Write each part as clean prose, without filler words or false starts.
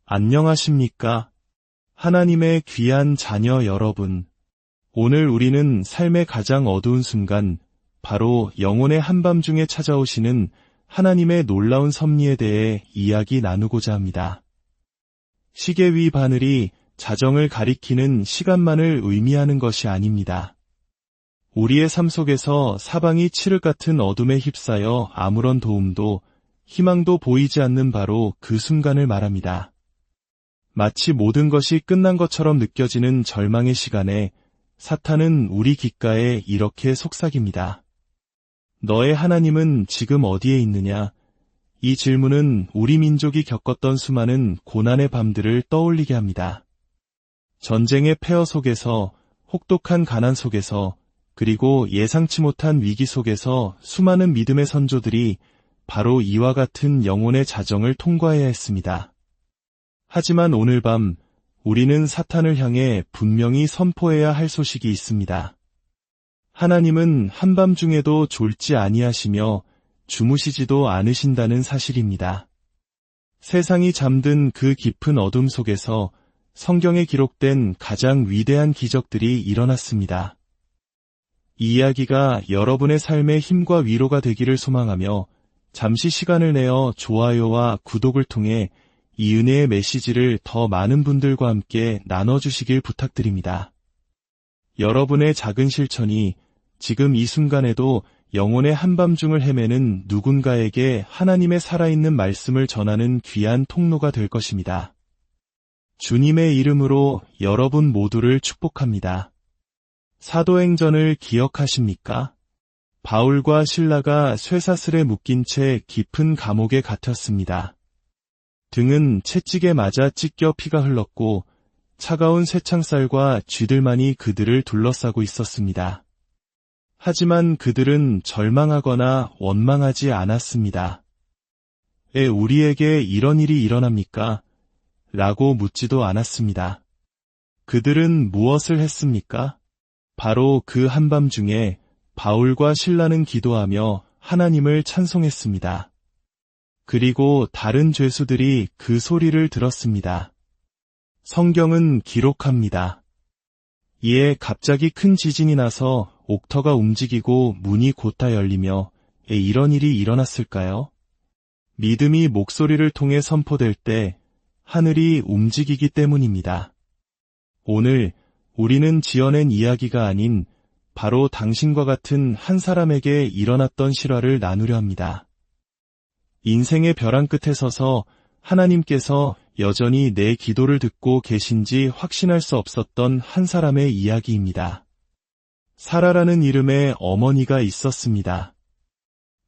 안녕하십니까? 하나님의 귀한 자녀 여러분. 오늘 우리는 삶의 가장 어두운 순간, 바로 영혼의 한밤중에 찾아오시는 하나님의 놀라운 섭리에 대해 이야기 나누고자 합니다. 시계 위 바늘이 자정을 가리키는 시간만을 의미하는 것이 아닙니다. 우리의 삶 속에서 사방이 칠흑 같은 어둠에 휩싸여 아무런 도움도 희망도 보이지 않는 바로 그 순간을 말합니다. 마치 모든 것이 끝난 것처럼 느껴지는 절망의 시간에 사탄은 우리 귓가에 이렇게 속삭입니다. 너의 하나님은 지금 어디에 있느냐? 이 질문은 우리 민족이 겪었던 수많은 고난의 밤들을 떠올리게 합니다. 전쟁의 폐허 속에서, 혹독한 가난 속에서, 그리고 예상치 못한 위기 속에서 수많은 믿음의 선조들이 바로 이와 같은 영혼의 자정을 통과해야 했습니다. 하지만 오늘 밤 우리는 사탄을 향해 분명히 선포해야 할 소식이 있습니다. 하나님은 한밤중에도 졸지 아니하시며 주무시지도 않으신다는 사실입니다. 세상이 잠든 그 깊은 어둠 속에서 성경에 기록된 가장 위대한 기적들이 일어났습니다. 이 이야기가 여러분의 삶의 힘과 위로가 되기를 소망하며 잠시 시간을 내어 좋아요와 구독을 통해 이 은혜의 메시지를 더 많은 분들과 함께 나눠주시길 부탁드립니다. 여러분의 작은 실천이 지금 이 순간에도 영혼의 한밤중을 헤매는 누군가에게 하나님의 살아있는 말씀을 전하는 귀한 통로가 될 것입니다. 주님의 이름으로 여러분 모두를 축복합니다. 사도행전을 기억하십니까? 바울과 실라가 쇠사슬에 묶인 채 깊은 감옥에 갇혔습니다. 등은 채찍에 맞아 찢겨 피가 흘렀고 차가운 쇠창살과 쥐들만이 그들을 둘러싸고 있었습니다. 하지만 그들은 절망하거나 원망하지 않았습니다. 왜 우리에게 이런 일이 일어납니까? 라고 묻지도 않았습니다. 그들은 무엇을 했습니까? 바로 그 한밤중에 바울과 실라는 기도하며 하나님을 찬송했습니다. 그리고 다른 죄수들이 그 소리를 들었습니다. 성경은 기록합니다. 이에 갑자기 큰 지진이 나서 옥터가 움직이고 문이 곧다 열리며 왜 이런 일이 일어났을까요? 믿음이 목소리를 통해 선포될 때 하늘이 움직이기 때문입니다. 오늘 우리는 지어낸 이야기가 아닌 바로 당신과 같은 한 사람에게 일어났던 실화를 나누려 합니다. 인생의 벼랑 끝에 서서 하나님께서 여전히 내 기도를 듣고 계신지 확신할 수 없었던 한 사람의 이야기입니다. 사라라는 이름의 어머니가 있었습니다.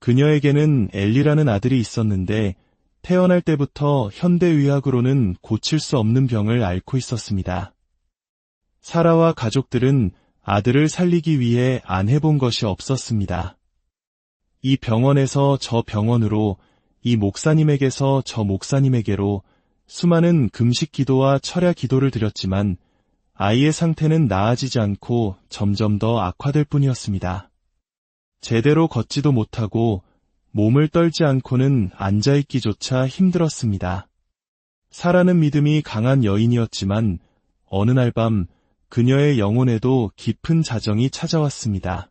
그녀에게는 엘리라는 아들이 있었는데 태어날 때부터 현대의학으로는 고칠 수 없는 병을 앓고 있었습니다. 사라와 가족들은 아들을 살리기 위해 안 해본 것이 없었습니다. 이 병원에서 저 병원으로, 이 목사님에게서 저 목사님에게로 수많은 금식 기도와 철야 기도를 드렸지만 아이의 상태는 나아지지 않고 점점 더 악화될 뿐이었습니다. 제대로 걷지도 못하고 몸을 떨지 않고는 앉아있기조차 힘들었습니다. 사라는 믿음이 강한 여인이었지만 어느 날 밤 그녀의 영혼에도 깊은 자정이 찾아왔습니다.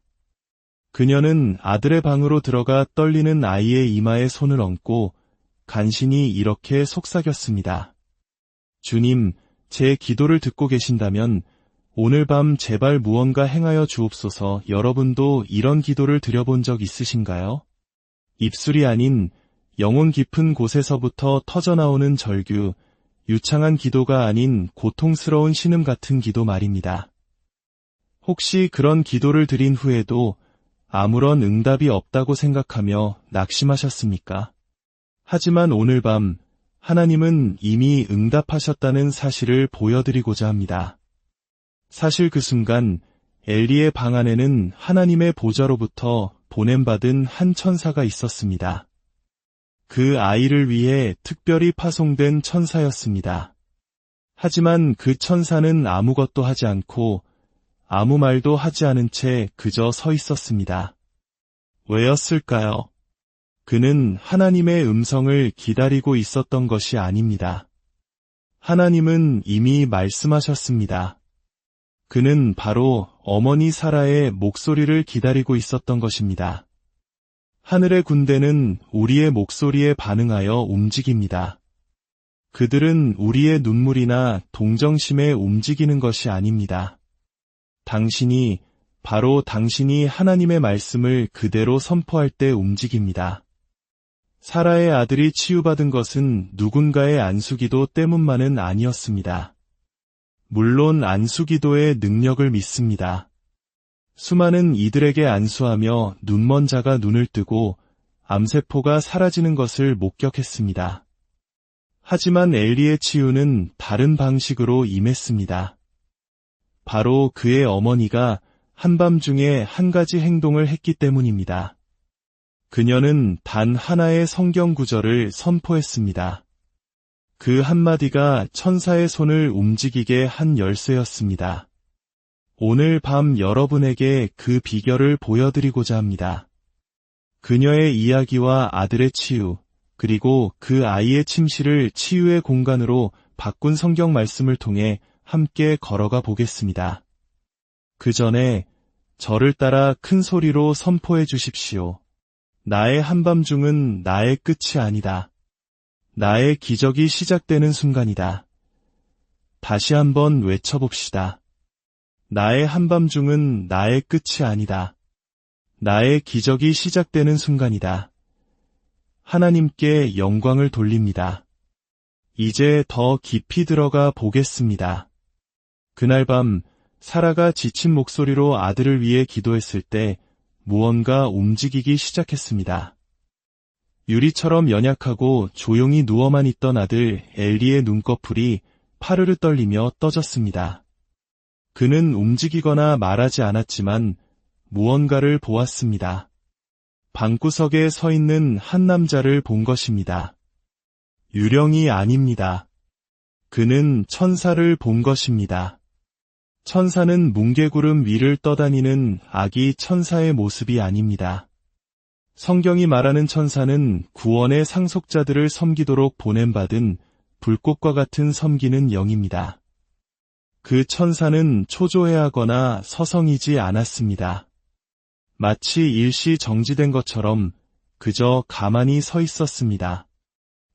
그녀는 아들의 방으로 들어가 떨리는 아이의 이마에 손을 얹고 간신히 이렇게 속삭였습니다. 주님, 제 기도를 듣고 계신다면 오늘 밤 제발 무언가 행하여 주옵소서. 여러분도 이런 기도를 드려본 적 있으신가요? 입술이 아닌 영혼 깊은 곳에서부터 터져나오는 절규, 유창한 기도가 아닌 고통스러운 신음 같은 기도 말입니다. 혹시 그런 기도를 드린 후에도 아무런 응답이 없다고 생각하며 낙심하셨습니까? 하지만 오늘 밤 하나님은 이미 응답하셨다는 사실을 보여드리고자 합니다. 사실 그 순간 엘리의 방 안에는 하나님의 보좌로부터 보냄받은 한 천사가 있었습니다. 그 아이를 위해 특별히 파송된 천사였습니다. 하지만 그 천사는 아무것도 하지 않고 아무 말도 하지 않은 채 그저 서 있었습니다. 왜였을까요? 그는 하나님의 음성을 기다리고 있었던 것이 아닙니다. 하나님은 이미 말씀하셨습니다. 그는 바로 어머니 사라의 목소리를 기다리고 있었던 것입니다. 하늘의 군대는 우리의 목소리에 반응하여 움직입니다. 그들은 우리의 눈물이나 동정심에 움직이는 것이 아닙니다. 바로 당신이 하나님의 말씀을 그대로 선포할 때 움직입니다. 사라의 아들이 치유받은 것은 누군가의 안수기도 때문만은 아니었습니다. 물론 안수기도의 능력을 믿습니다. 수많은 이들에게 안수하며 눈먼 자가 눈을 뜨고 암세포가 사라지는 것을 목격했습니다. 하지만 엘리의 치유는 다른 방식으로 임했습니다. 바로 그의 어머니가 한밤중에 한 가지 행동을 했기 때문입니다. 그녀는 단 하나의 성경 구절을 선포했습니다. 그 한마디가 천사의 손을 움직이게 한 열쇠였습니다. 오늘 밤 여러분에게 그 비결을 보여드리고자 합니다. 그녀의 이야기와 아들의 치유, 그리고 그 아이의 침실을 치유의 공간으로 바꾼 성경 말씀을 통해 함께 걸어가 보겠습니다. 그 전에 저를 따라 큰 소리로 선포해 주십시오. 나의 한밤중은 나의 끝이 아니다. 나의 기적이 시작되는 순간이다. 다시 한번 외쳐봅시다. 나의 한밤중은 나의 끝이 아니다. 나의 기적이 시작되는 순간이다. 하나님께 영광을 돌립니다. 이제 더 깊이 들어가 보겠습니다. 그날 밤 사라가 지친 목소리로 아들을 위해 기도했을 때 무언가 움직이기 시작했습니다. 유리처럼 연약하고 조용히 누워만 있던 아들 엘리의 눈꺼풀이 파르르 떨리며 떠졌습니다. 그는 움직이거나 말하지 않았지만 무언가를 보았습니다. 방구석에 서 있는 한 남자를 본 것입니다. 유령이 아닙니다. 그는 천사를 본 것입니다. 천사는 뭉게구름 위를 떠다니는 아기 천사의 모습이 아닙니다. 성경이 말하는 천사는 구원의 상속자들을 섬기도록 보냄받은 불꽃과 같은 섬기는 영입니다. 그 천사는 초조해하거나 서성이지 않았습니다. 마치 일시 정지된 것처럼 그저 가만히 서 있었습니다.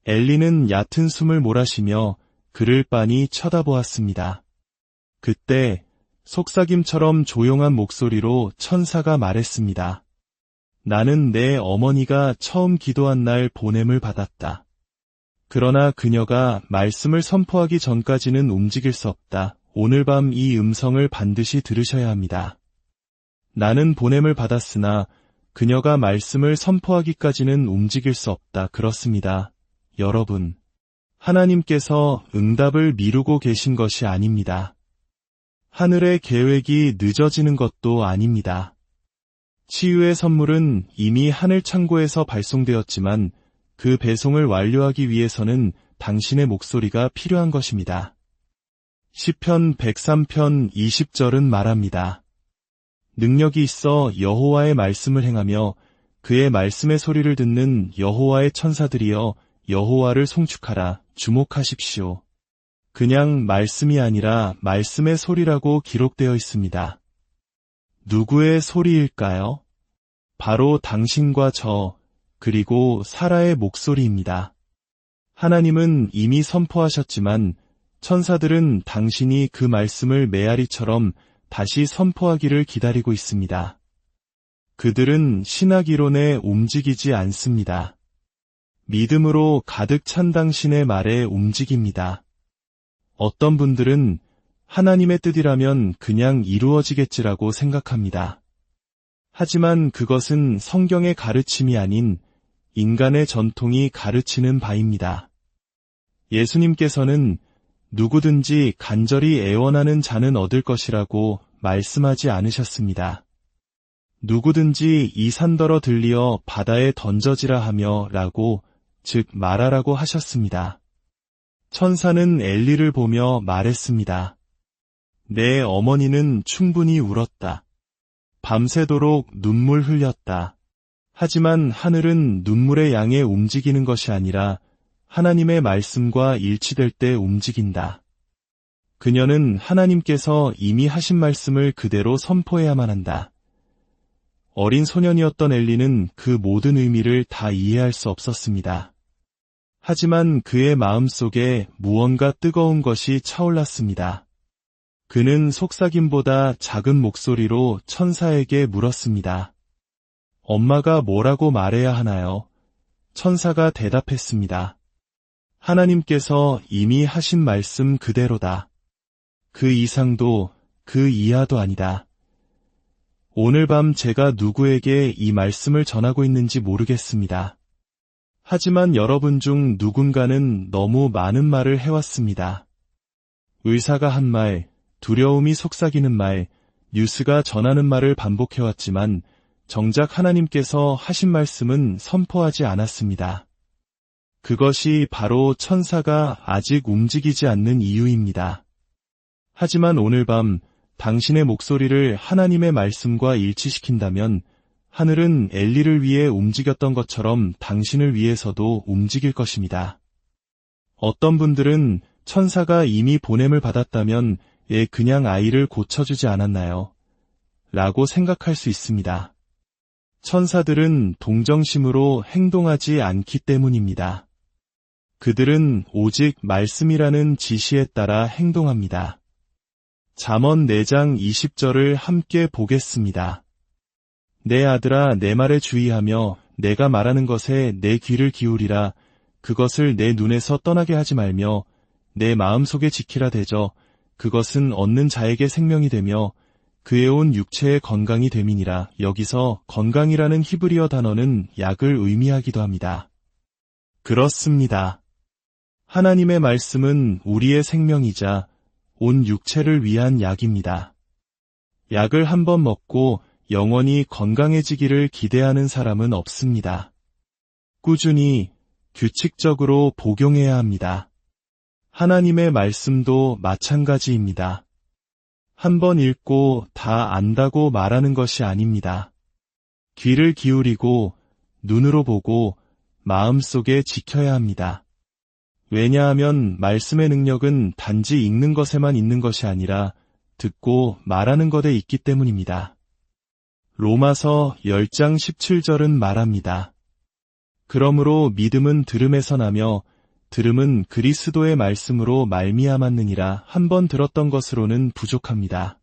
엘리는 얕은 숨을 몰아쉬며 그를 빤히 쳐다보았습니다. 그때 속삭임처럼 조용한 목소리로 천사가 말했습니다. 나는 내 어머니가 처음 기도한 날 보냄을 받았다. 그러나 그녀가 말씀을 선포하기 전까지는 움직일 수 없다. 오늘 밤 이 음성을 반드시 들으셔야 합니다. 나는 보냄을 받았으나 그녀가 말씀을 선포하기까지는 움직일 수 없다. 그렇습니다. 여러분, 하나님께서 응답을 미루고 계신 것이 아닙니다. 하늘의 계획이 늦어지는 것도 아닙니다. 치유의 선물은 이미 하늘 창고에서 발송되었지만 그 배송을 완료하기 위해서는 당신의 목소리가 필요한 것입니다. 시편 103편 20절은 말합니다. 능력이 있어 여호와의 말씀을 행하며 그의 말씀의 소리를 듣는 여호와의 천사들이여 여호와를 송축하라. 주목하십시오. 그냥 말씀이 아니라 말씀의 소리라고 기록되어 있습니다. 누구의 소리일까요? 바로 당신과 저, 그리고 사라의 목소리입니다. 하나님은 이미 선포하셨지만 천사들은 당신이 그 말씀을 메아리처럼 다시 선포하기를 기다리고 있습니다. 그들은 신학 이론에 움직이지 않습니다. 믿음으로 가득 찬 당신의 말에 움직입니다. 어떤 분들은 하나님의 뜻이라면 그냥 이루어지겠지라고 생각합니다. 하지만 그것은 성경의 가르침이 아닌 인간의 전통이 가르치는 바입니다. 예수님께서는 누구든지 간절히 애원하는 자는 얻을 것이라고 말씀하지 않으셨습니다. 누구든지 이 산더러 들리어 바다에 던져지라 하며 라고, 즉 말하라고 하셨습니다. 천사는 엘리를 보며 말했습니다. 내 어머니는 충분히 울었다. 밤새도록 눈물 흘렸다. 하지만 하늘은 눈물의 양에 움직이는 것이 아니라 하나님의 말씀과 일치될 때 움직인다. 그녀는 하나님께서 이미 하신 말씀을 그대로 선포해야만 한다. 어린 소년이었던 엘리는 그 모든 의미를 다 이해할 수 없었습니다. 하지만 그의 마음속에 무언가 뜨거운 것이 차올랐습니다. 그는 속삭임보다 작은 목소리로 천사에게 물었습니다. 엄마가 뭐라고 말해야 하나요? 천사가 대답했습니다. 하나님께서 이미 하신 말씀 그대로다. 그 이상도 그 이하도 아니다. 오늘 밤 제가 누구에게 이 말씀을 전하고 있는지 모르겠습니다. 하지만 여러분 중 누군가는 너무 많은 말을 해왔습니다. 의사가 한 말, 두려움이 속삭이는 말, 뉴스가 전하는 말을 반복해왔지만 정작 하나님께서 하신 말씀은 선포하지 않았습니다. 그것이 바로 천사가 아직 움직이지 않는 이유입니다. 하지만 오늘 밤 당신의 목소리를 하나님의 말씀과 일치시킨다면 하늘은 엘리를 위해 움직였던 것처럼 당신을 위해서도 움직일 것입니다. 어떤 분들은 천사가 이미 보냄을 받았다면 그냥 아이를 고쳐주지 않았나요? 라고 생각할 수 있습니다. 천사들은 동정심으로 행동하지 않기 때문입니다. 그들은 오직 말씀이라는 지시에 따라 행동합니다. 잠언 4장 20절을 함께 보겠습니다. 내 아들아 내 말에 주의하며 내가 말하는 것에 내 귀를 기울이라. 그것을 내 눈에서 떠나게 하지 말며 내 마음속에 지키라 대저. 그것은 얻는 자에게 생명이 되며 그의 온 육체의 건강이 됨이니라. 여기서 건강이라는 히브리어 단어는 약을 의미하기도 합니다. 그렇습니다. 하나님의 말씀은 우리의 생명이자 온 육체를 위한 약입니다. 약을 한번 먹고 영원히 건강해지기를 기대하는 사람은 없습니다. 꾸준히, 규칙적으로 복용해야 합니다. 하나님의 말씀도 마찬가지입니다. 한번 읽고 다 안다고 말하는 것이 아닙니다. 귀를 기울이고 눈으로 보고 마음속에 지켜야 합니다. 왜냐하면 말씀의 능력은 단지 읽는 것에만 있는 것이 아니라 듣고 말하는 것에 있기 때문입니다. 로마서 10장 17절은 말합니다. 그러므로 믿음은 들음에서 나며 들음은 그리스도의 말씀으로 말미암았느니라. 한번 들었던 것으로는 부족합니다.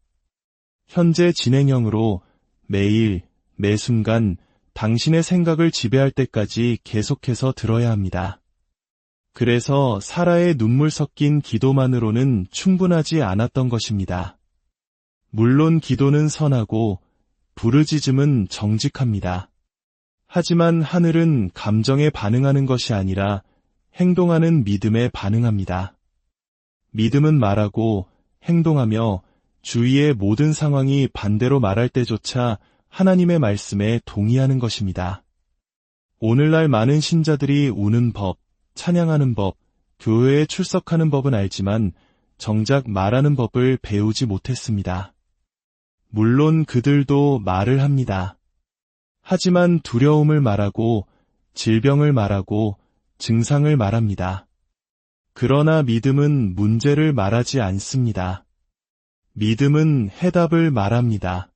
현재 진행형으로 매일, 매 순간 당신의 생각을 지배할 때까지 계속해서 들어야 합니다. 그래서 사라의 눈물 섞인 기도만으로는 충분하지 않았던 것입니다. 물론 기도는 선하고 부르짖음은 정직합니다. 하지만 하늘은 감정에 반응하는 것이 아니라 행동하는 믿음에 반응합니다. 믿음은 말하고 행동하며 주위의 모든 상황이 반대로 말할 때조차 하나님의 말씀에 동의하는 것입니다. 오늘날 많은 신자들이 우는 법, 찬양하는 법, 교회에 출석하는 법은 알지만 정작 말하는 법을 배우지 못했습니다. 물론 그들도 말을 합니다. 하지만 두려움을 말하고 질병을 말하고 증상을 말합니다. 그러나 믿음은 문제를 말하지 않습니다. 믿음은 해답을 말합니다.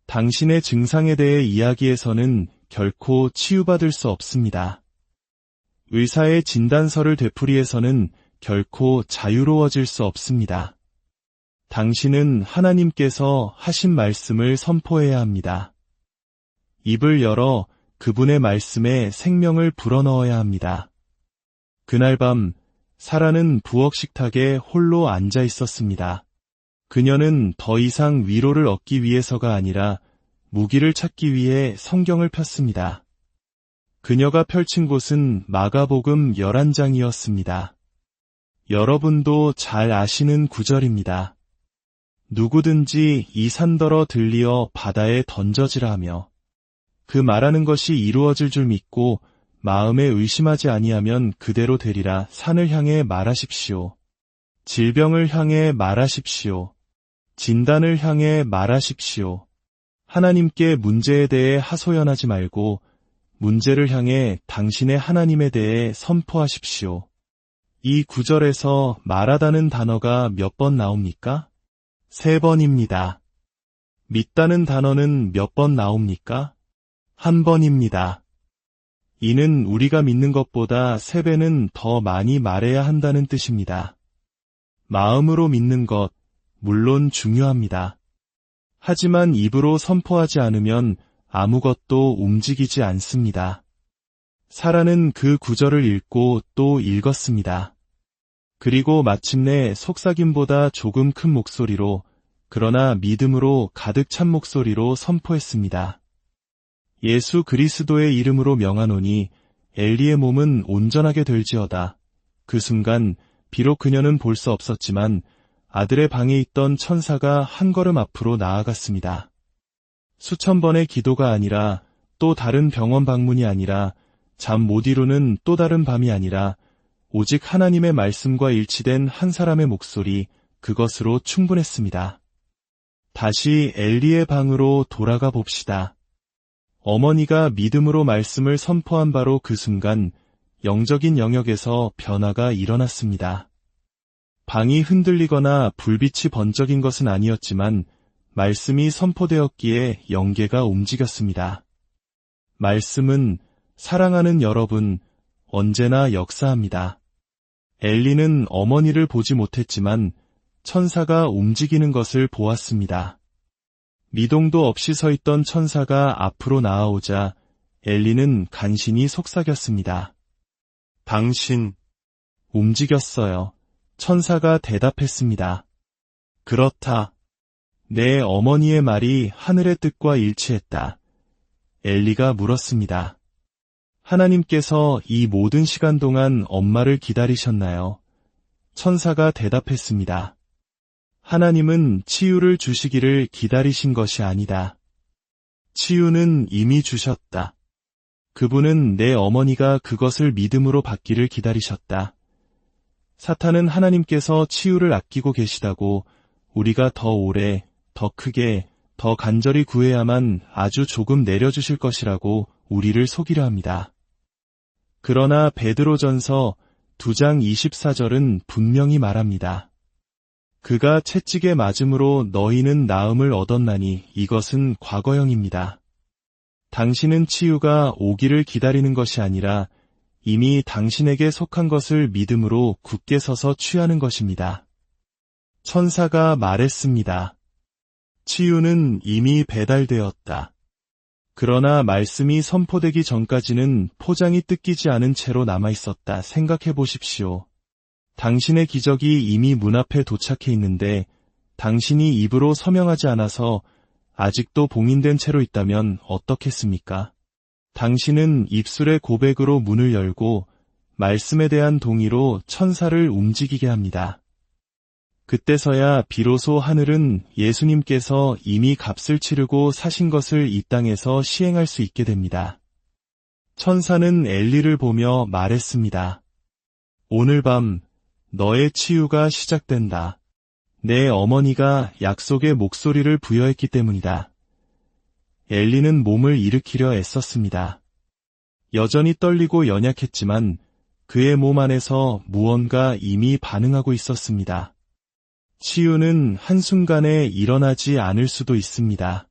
당신의 증상에 대해 이야기해서는 결코 치유받을 수 없습니다. 의사의 진단서를 되풀이해서는 결코 자유로워질 수 없습니다. 당신은 하나님께서 하신 말씀을 선포해야 합니다. 입을 열어 그분의 말씀에 생명을 불어넣어야 합니다. 그날 밤 사라는 부엌 식탁에 홀로 앉아 있었습니다. 그녀는 더 이상 위로를 얻기 위해서가 아니라 무기를 찾기 위해 성경을 폈습니다. 그녀가 펼친 곳은 마가복음 11장이었습니다. 여러분도 잘 아시는 구절입니다. 누구든지 이 산더러 들리어 바다에 던져지라 하며 그 말하는 것이 이루어질 줄 믿고 마음에 의심하지 아니하면 그대로 되리라. 산을 향해 말하십시오. 질병을 향해 말하십시오. 진단을 향해 말하십시오. 하나님께 문제에 대해 하소연하지 말고 문제를 향해 당신의 하나님에 대해 선포하십시오. 이 구절에서 말하다는 단어가 몇 번 나옵니까? 3번입니다. 믿다는 단어는 몇 번 나옵니까? 1번입니다. 이는 우리가 믿는 것보다 3배는 더 많이 말해야 한다는 뜻입니다. 마음으로 믿는 것, 물론 중요합니다. 하지만 입으로 선포하지 않으면 아무것도 움직이지 않습니다. 사라는 그 구절을 읽고 또 읽었습니다. 그리고 마침내 속삭임보다 조금 큰 목소리로, 그러나 믿음으로 가득 찬 목소리로 선포했습니다. 예수 그리스도의 이름으로 명하노니 엘리의 몸은 온전하게 될지어다. 그 순간 비록 그녀는 볼 수 없었지만 아들의 방에 있던 천사가 한 걸음 앞으로 나아갔습니다. 수천 번의 기도가 아니라, 또 다른 병원 방문이 아니라, 잠 못 이루는 또 다른 밤이 아니라 오직 하나님의 말씀과 일치된 한 사람의 목소리, 그것으로 충분했습니다. 다시 엘리의 방으로 돌아가 봅시다. 어머니가 믿음으로 말씀을 선포한 바로 그 순간 영적인 영역에서 변화가 일어났습니다. 방이 흔들리거나 불빛이 번쩍인 것은 아니었지만 말씀이 선포되었기에 영계가 움직였습니다. 말씀은 사랑하는 여러분, 언제나 역사합니다. 엘리는 어머니를 보지 못했지만 천사가 움직이는 것을 보았습니다. 미동도 없이 서 있던 천사가 앞으로 나아오자 엘리는 간신히 속삭였습니다. 당신, 움직였어요. 천사가 대답했습니다. 그렇다. 내 어머니의 말이 하늘의 뜻과 일치했다. 엘리가 물었습니다. 하나님께서 이 모든 시간 동안 엄마를 기다리셨나요? 천사가 대답했습니다. 하나님은 치유를 주시기를 기다리신 것이 아니다. 치유는 이미 주셨다. 그분은 내 어머니가 그것을 믿음으로 받기를 기다리셨다. 사탄은 하나님께서 치유를 아끼고 계시다고 우리가 더 오래, 더 크게, 더 간절히 구해야만 아주 조금 내려주실 것이라고 우리를 속이려 합니다. 그러나 베드로전서 2장 24절은 분명히 말합니다. 그가 채찍에 맞음으로 너희는 나음을 얻었나니 이것은 과거형입니다. 당신은 치유가 오기를 기다리는 것이 아니라 이미 당신에게 속한 것을 믿음으로 굳게 서서 취하는 것입니다. 천사가 말했습니다. 치유는 이미 배달되었다. 그러나 말씀이 선포되기 전까지는 포장이 뜯기지 않은 채로 남아있었다. 생각해 보십시오. 당신의 기적이 이미 문 앞에 도착해 있는데 당신이 입으로 서명하지 않아서 아직도 봉인된 채로 있다면 어떻겠습니까? 당신은 입술의 고백으로 문을 열고 말씀에 대한 동의로 천사를 움직이게 합니다. 그때서야 비로소 하늘은 예수님께서 이미 값을 치르고 사신 것을 이 땅에서 시행할 수 있게 됩니다. 천사는 엘리를 보며 말했습니다. 오늘 밤 너의 치유가 시작된다. 내 어머니가 약속의 목소리를 부여했기 때문이다. 엘리는 몸을 일으키려 애썼습니다. 여전히 떨리고 연약했지만 그의 몸 안에서 무언가 이미 반응하고 있었습니다. 치유는 한순간에 일어나지 않을 수도 있습니다.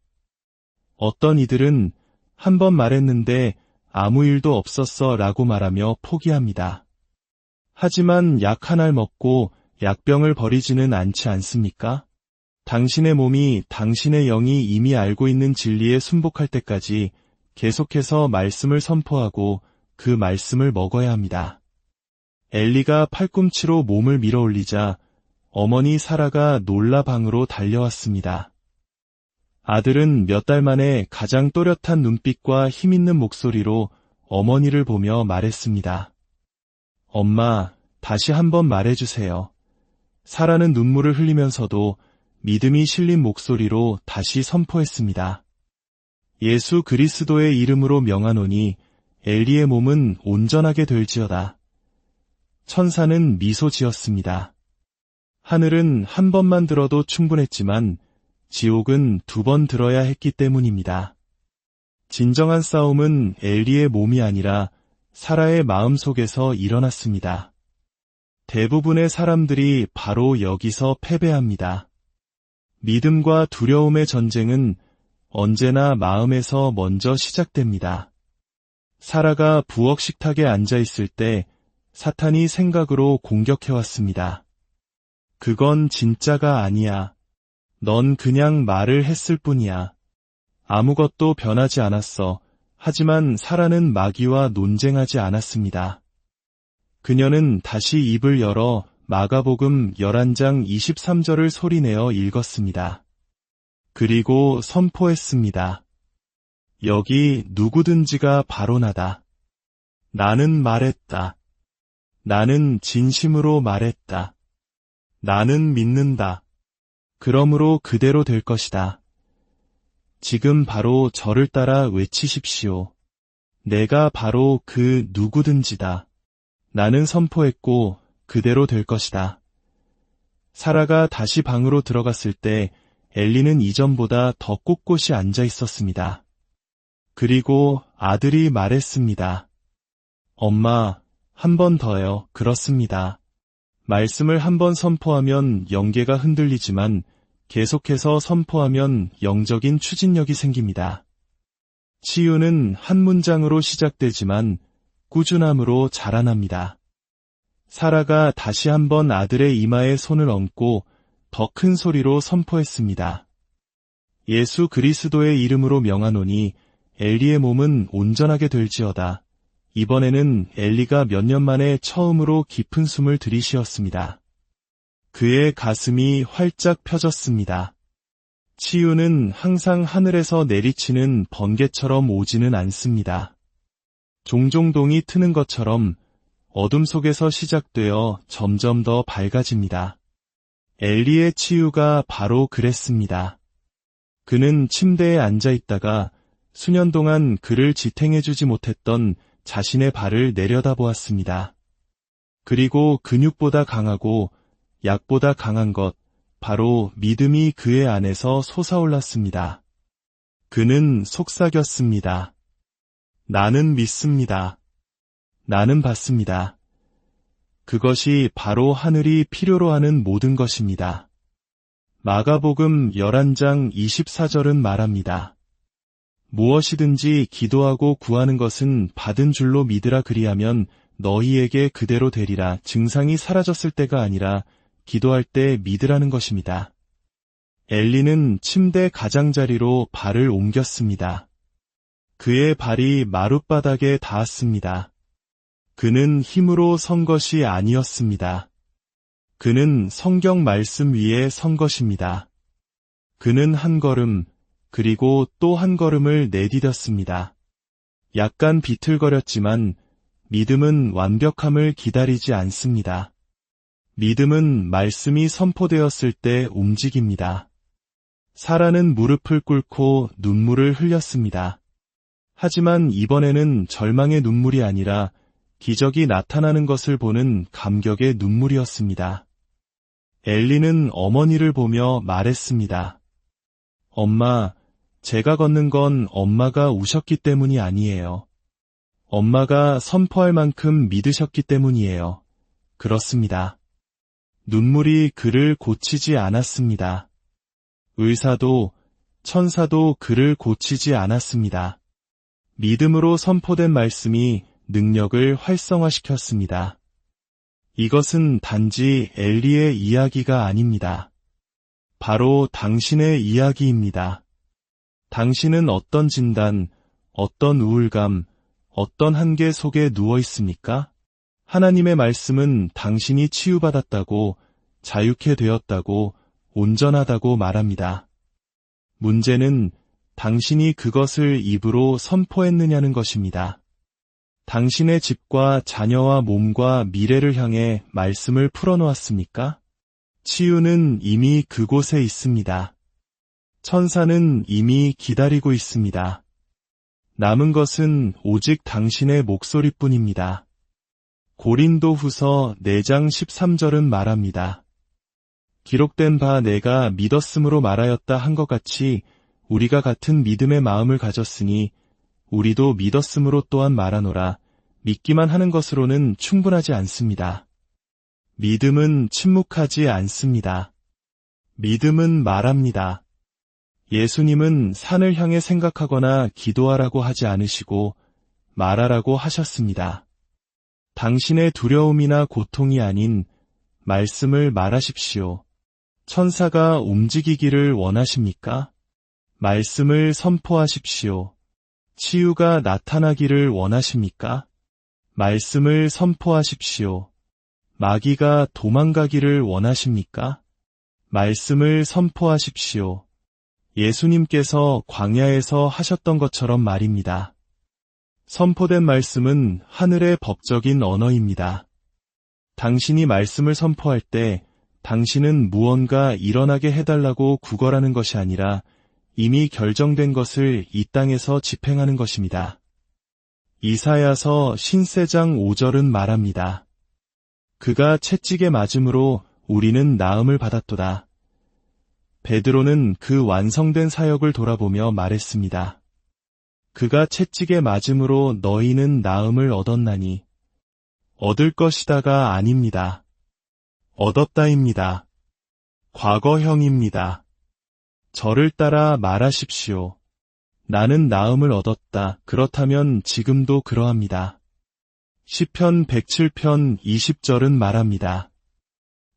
어떤 이들은 한 번 말했는데 아무 일도 없었어 라고 말하며 포기합니다. 하지만 약 한 알 먹고 약병을 버리지는 않지 않습니까? 당신의 몸이 당신의 영이 이미 알고 있는 진리에 순복할 때까지 계속해서 말씀을 선포하고 그 말씀을 먹어야 합니다. 엘리가 팔꿈치로 몸을 밀어 올리자 어머니 사라가 놀라 방으로 달려왔습니다. 아들은 몇 달 만에 가장 또렷한 눈빛과 힘있는 목소리로 어머니를 보며 말했습니다. 엄마, 다시 한번 말해주세요. 사라는 눈물을 흘리면서도 믿음이 실린 목소리로 다시 선포했습니다. 예수 그리스도의 이름으로 명하노니 엘리의 몸은 온전하게 될지어다. 천사는 미소 지었습니다. 하늘은 한 번만 들어도 충분했지만 지옥은 2번 들어야 했기 때문입니다. 진정한 싸움은 엘리의 몸이 아니라 사라의 마음 속에서 일어났습니다. 대부분의 사람들이 바로 여기서 패배합니다. 믿음과 두려움의 전쟁은 언제나 마음에서 먼저 시작됩니다. 사라가 부엌 식탁에 앉아 있을 때 사탄이 생각으로 공격해왔습니다. 그건 진짜가 아니야. 넌 그냥 말을 했을 뿐이야. 아무것도 변하지 않았어. 하지만 사라는 마귀와 논쟁하지 않았습니다. 그녀는 다시 입을 열어 마가복음 11장 23절을 소리내어 읽었습니다. 그리고 선포했습니다. 여기 누구든지가 바로 나다. 나는 말했다. 나는 진심으로 말했다. 나는 믿는다. 그러므로 그대로 될 것이다. 지금 바로 저를 따라 외치십시오. 내가 바로 그 누구든지다. 나는 선포했고 그대로 될 것이다. 사라가 다시 방으로 들어갔을 때 엘리는 이전보다 더 꼿꼿이 앉아 있었습니다. 그리고 아들이 말했습니다. 엄마, 한 번 더요. 그렇습니다. 말씀을 한 번 선포하면 영계가 흔들리지만 계속해서 선포하면 영적인 추진력이 생깁니다. 치유는 한 문장으로 시작되지만 꾸준함으로 자라납니다. 사라가 다시 한번 아들의 이마에 손을 얹고 더 큰 소리로 선포했습니다. 예수 그리스도의 이름으로 명하노니 엘리의 몸은 온전하게 될지어다. 이번에는 엘리가 몇 년 만에 처음으로 깊은 숨을 들이쉬었습니다. 그의 가슴이 활짝 펴졌습니다. 치유는 항상 하늘에서 내리치는 번개처럼 오지는 않습니다. 종종 동이 트는 것처럼 어둠 속에서 시작되어 점점 더 밝아집니다. 엘리의 치유가 바로 그랬습니다. 그는 침대에 앉아 있다가 수년 동안 그를 지탱해주지 못했던 자신의 발을 내려다보았습니다. 그리고 근육보다 강하고 약보다 강한 것, 바로 믿음이 그의 안에서 솟아올랐습니다. 그는 속삭였습니다. 나는 믿습니다. 나는 받습니다. 그것이 바로 하늘이 필요로 하는 모든 것입니다. 마가복음 11장 24절은 말합니다. 무엇이든지 기도하고 구하는 것은 받은 줄로 믿으라 그리하면 너희에게 그대로 되리라. 증상이 사라졌을 때가 아니라 기도할 때 믿으라는 것입니다. 엘리는 침대 가장자리로 발을 옮겼습니다. 그의 발이 마룻바닥에 닿았습니다. 그는 힘으로 선 것이 아니었습니다. 그는 성경 말씀 위에 선 것입니다. 그는 한 걸음, 그리고 또 한 걸음을 내디뎠습니다. 약간 비틀거렸지만 믿음은 완벽함을 기다리지 않습니다. 믿음은 말씀이 선포되었을 때 움직입니다. 사라는 무릎을 꿇고 눈물을 흘렸습니다. 하지만 이번에는 절망의 눈물이 아니라 기적이 나타나는 것을 보는 감격의 눈물이었습니다. 엘리는 어머니를 보며 말했습니다. 엄마, 제가 걷는 건 엄마가 우셨기 때문이 아니에요. 엄마가 선포할 만큼 믿으셨기 때문이에요. 그렇습니다. 눈물이 그를 고치지 않았습니다. 의사도, 천사도 그를 고치지 않았습니다. 믿음으로 선포된 말씀이 능력을 활성화시켰습니다. 이것은 단지 엘리의 이야기가 아닙니다. 바로 당신의 이야기입니다. 당신은 어떤 진단, 어떤 우울감, 어떤 한계 속에 누워 있습니까? 하나님의 말씀은 당신이 치유받았다고, 자유케 되었다고, 온전하다고 말합니다. 문제는 당신이 그것을 입으로 선포했느냐는 것입니다. 당신의 집과 자녀와 몸과 미래를 향해 말씀을 풀어놓았습니까? 치유는 이미 그곳에 있습니다. 천사는 이미 기다리고 있습니다. 남은 것은 오직 당신의 목소리뿐입니다. 고린도후서 4장 13절은 말합니다. 기록된 바 내가 믿었으므로 말하였다 한 것 같이 우리가 같은 믿음의 마음을 가졌으니 우리도 믿었으므로 또한 말하노라. 믿기만 하는 것으로는 충분하지 않습니다. 믿음은 침묵하지 않습니다. 믿음은 말합니다. 예수님은 산을 향해 생각하거나 기도하라고 하지 않으시고 말하라고 하셨습니다. 당신의 두려움이나 고통이 아닌 말씀을 말하십시오. 천사가 움직이기를 원하십니까? 말씀을 선포하십시오. 치유가 나타나기를 원하십니까? 말씀을 선포하십시오. 마귀가 도망가기를 원하십니까? 말씀을 선포하십시오. 예수님께서 광야에서 하셨던 것처럼 말입니다. 선포된 말씀은 하늘의 법적인 언어입니다. 당신이 말씀을 선포할 때 당신은 무언가 일어나게 해달라고 구걸하는 것이 아니라 이미 결정된 것을 이 땅에서 집행하는 것입니다. 이사야서 54장 5절은 말합니다. 그가 채찍에 맞음으로 우리는 나음을 받았도다. 베드로는 그 완성된 사역을 돌아보며 말했습니다. 그가 채찍에 맞음으로 너희는 나음을 얻었나니 얻을 것이다가 아닙니다. 얻었다입니다. 과거형입니다. 저를 따라 말하십시오. 나는 나음을 얻었다. 그렇다면 지금도 그러합니다. 시편 107편 20절은 말합니다.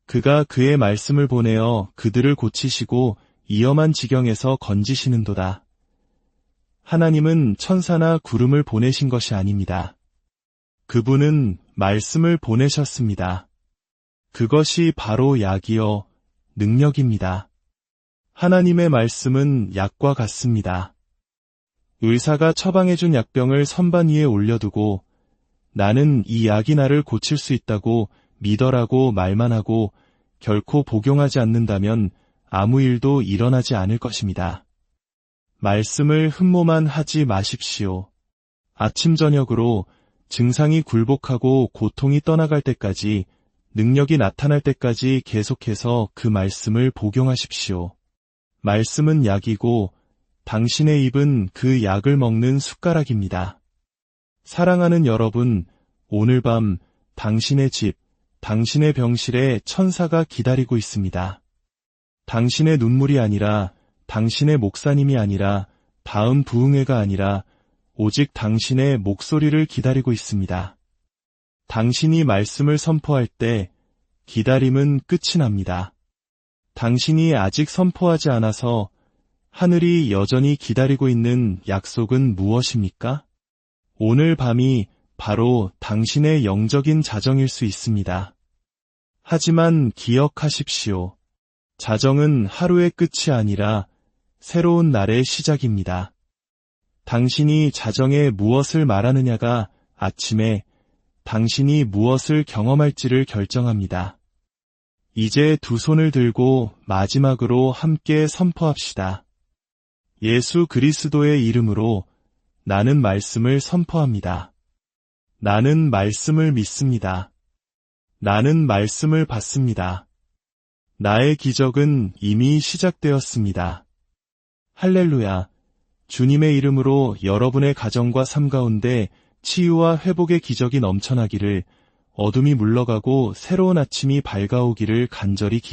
그가 그의 말씀을 보내어 그들을 고치시고 위험한 지경에서 건지시는도다. 하나님은 천사나 구름을 보내신 것이 아닙니다. 그분은 말씀을 보내셨습니다. 그것이 바로 약이요 능력입니다. 하나님의 말씀은 약과 같습니다. 의사가 처방해준 약병을 선반 위에 올려두고 나는 이 약이 나를 고칠 수 있다고 믿어라고 말만 하고 결코 복용하지 않는다면 아무 일도 일어나지 않을 것입니다. 말씀을 흠모만 하지 마십시오. 아침 저녁으로 증상이 굴복하고 고통이 떠나갈 때까지 능력이 나타날 때까지 계속해서 그 말씀을 복용하십시오. 말씀은 약이고 당신의 입은 그 약을 먹는 숟가락입니다. 사랑하는 여러분, 오늘 밤 당신의 집, 당신의 병실에 천사가 기다리고 있습니다. 당신의 눈물이 아니라, 당신의 목사님이 아니라, 다음 부흥회가 아니라 오직 당신의 목소리를 기다리고 있습니다. 당신이 말씀을 선포할 때 기다림은 끝이 납니다. 당신이 아직 선포하지 않아서 하늘이 여전히 기다리고 있는 약속은 무엇입니까? 오늘 밤이 바로 당신의 영적인 자정일 수 있습니다. 하지만 기억하십시오. 자정은 하루의 끝이 아니라 새로운 날의 시작입니다. 당신이 자정에 무엇을 말하느냐가 아침에 당신이 무엇을 경험할지를 결정합니다. 이제 두 손을 들고 마지막으로 함께 선포합시다. 예수 그리스도의 이름으로 나는 말씀을 선포합니다. 나는 말씀을 믿습니다. 나는 말씀을 받습니다. 나의 기적은 이미 시작되었습니다. 할렐루야. 주님의 이름으로 여러분의 가정과 삶 가운데 치유와 회복의 기적이 넘쳐나기를, 어둠이 물러가고 새로운 아침이 밝아오기를 간절히 기도합니다.